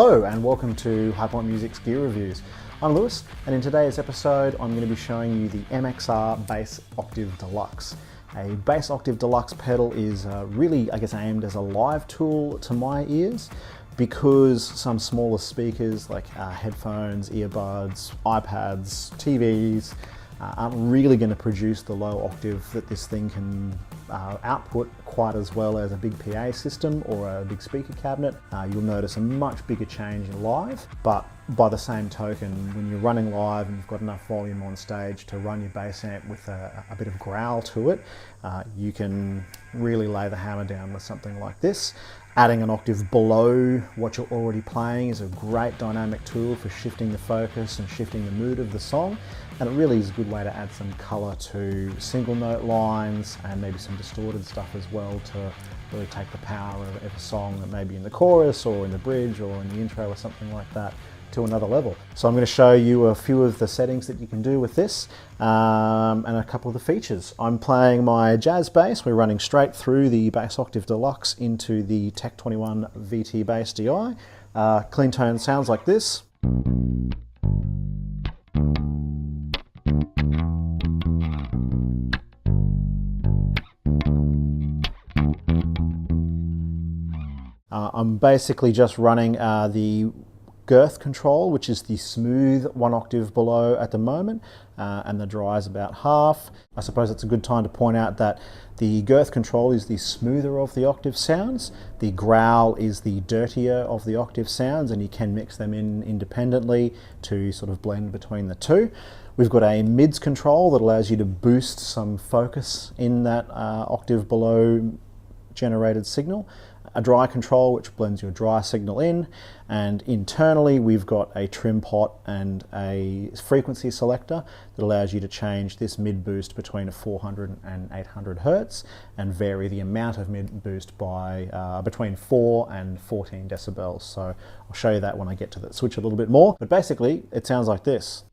Hello and welcome to High Point Music's Gear Reviews. I'm Lewis, and in today's episode I'm going to be showing you the MXR Bass Octave Deluxe. A Bass Octave Deluxe pedal is really, aimed as a live tool to my ears, because some smaller speakers like headphones, earbuds, iPads, TVs aren't really going to produce the low octave that this thing can output quite as well as a big PA system or a big speaker cabinet. You'll notice a much bigger change in live, but by the same token, when you're running live and you've got enough volume on stage to run your bass amp with a bit of growl to it, you can really lay the hammer down with something like this. Adding an octave below what you're already playing is a great dynamic tool for shifting the focus and shifting the mood of the song, and it really is a good way to add some colour to single note lines and maybe some distorted stuff as well to really take the power of a song that may be in the chorus or in the bridge or in the intro or something like that to another level. So I'm going to show you a few of the settings that you can do with this and a couple of the features. I'm playing my jazz bass. We're running straight through the Bass Octave Deluxe into the Tech 21 VT Bass DI. Clean tone sounds like this. I'm basically just running the girth control, which is the smooth one octave below at the moment, and the dry is about half. I suppose it's a good time to point out that the girth control is the smoother of the octave sounds, the growl is the dirtier of the octave sounds, and you can mix them in independently to sort of blend between the two. We've got a mids control that allows you to boost some focus in that octave below generated signal. A dry control which blends your dry signal in, and internally we've got a trim pot and a frequency selector that allows you to change this mid boost between 400 and 800 Hertz and vary the amount of mid boost by between 4 and 14 decibels. So I'll show you that when I get to that switch a little bit more, but basically it sounds like this.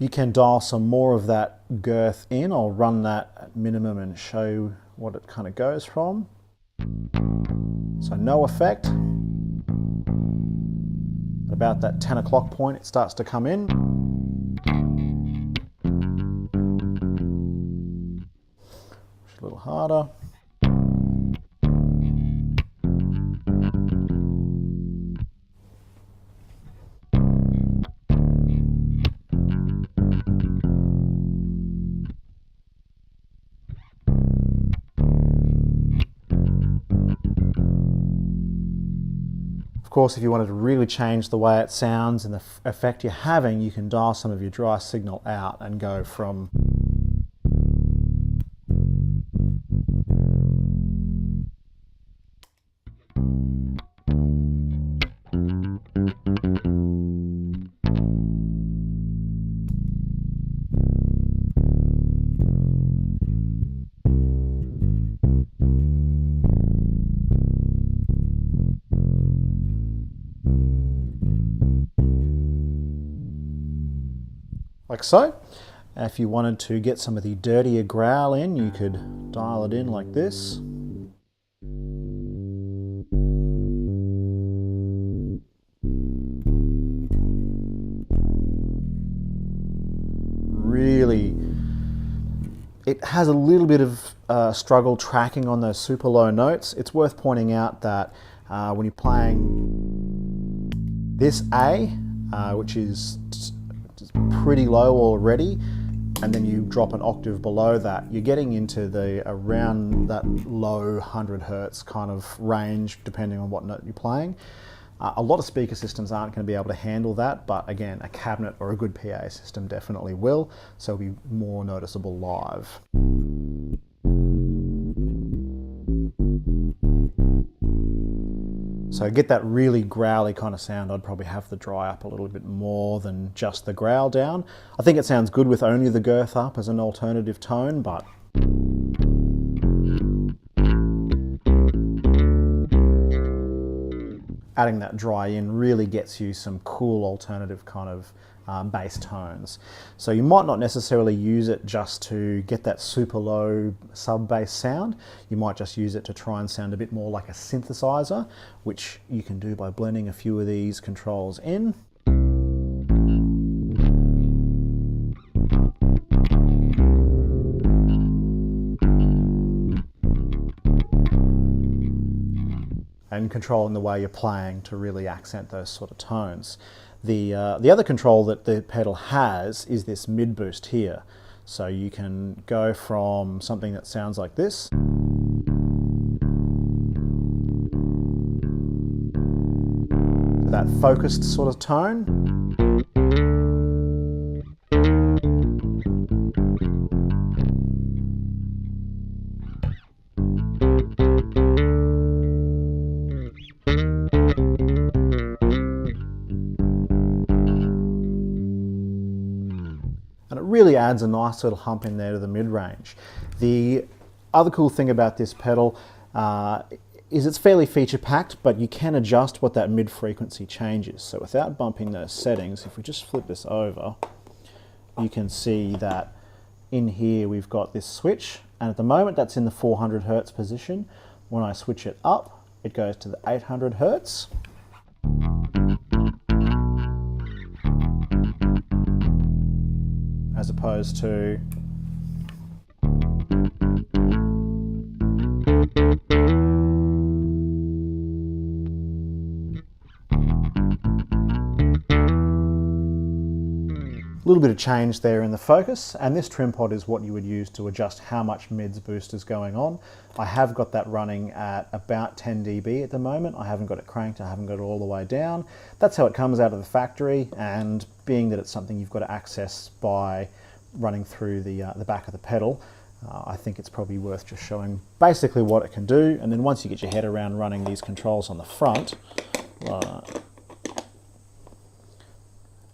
You can dial some more of that girth in. I'll run that at minimum and show what it kind of goes from. So no effect. At about that 10 o'clock point it starts to come in. Push a little harder. Of course, if you wanted to really change the way it sounds and the effect you're having, you can dial some of your dry signal out and go from like so. If you wanted to get some of the dirtier growl in, you could dial it in like this. Really, it has a little bit of struggle tracking on those super low notes. It's worth pointing out that when you're playing this A, which is pretty low already, and then you drop an octave below that, you're getting into the around that low 100 Hertz kind of range depending on what note you're playing. A lot of speaker systems aren't going to be able to handle that, but again, a cabinet or a good PA system definitely will, so it'll be more noticeable live. So to get that really growly kind of sound, I'd probably have the dry up a little bit more than just the growl down. I think it sounds good with only the girth up as an alternative tone, but adding that dry in really gets you some cool alternative kind of bass tones. So you might not necessarily use it just to get that super low sub bass sound. You might just use it to try and sound a bit more like a synthesizer, which you can do by blending a few of these controls in. And controlling the way you're playing to really accent those sort of tones. The other control that the pedal has is this mid boost here. So you can go from something that sounds like this to that focused sort of tone. And it really adds a nice little hump in there to the mid-range. The other cool thing about this pedal is it's fairly feature-packed, but you can adjust what that mid-frequency changes. So without bumping those settings, if we just flip this over, you can see that in here we've got this switch, and at the moment that's in the 400 Hertz position. When I switch it up, it goes to the 800 Hertz. As opposed to a little bit of change there in the focus, and this trim pod is what you would use to adjust how much mids boost is going on. I have got that running at about 10 dB at the moment. I haven't got it cranked, I haven't got it all the way down. That's how it comes out of the factory, and being that it's something you've got to access by running through the back of the pedal, I think it's probably worth just showing basically what it can do, and then once you get your head around running these controls on the front,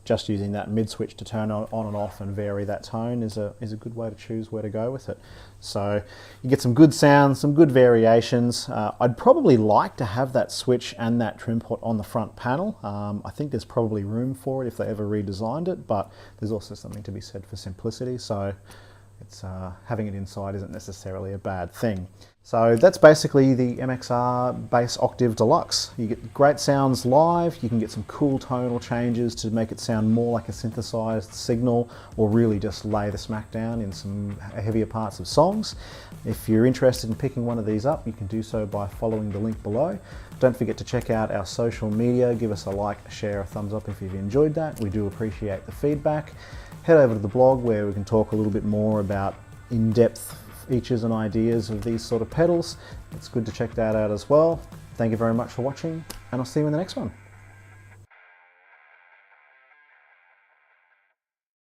just using that mid switch to turn on and off and vary that tone is a good way to choose where to go with it. So you get some good sounds, some good variations. I'd probably like to have that switch and that trim pot on the front panel. I think there's probably room for it if they ever redesigned it, but there's also something to be said for simplicity, so it's, having it inside isn't necessarily a bad thing. So that's basically the MXR Bass Octave Deluxe. You get great sounds live, you can get some cool tonal changes to make it sound more like a synthesized signal, or really just lay the smack down in some heavier parts of songs. If you're interested in picking one of these up, you can do so by following the link below. Don't forget to check out our social media, give us a like, a share, a thumbs up if you've enjoyed that. We do appreciate the feedback. Head over to the blog where we can talk a little bit more about in-depth features and ideas of these sort of pedals. It's good to check that out as well. Thank you very much for watching, and I'll see you in the next one.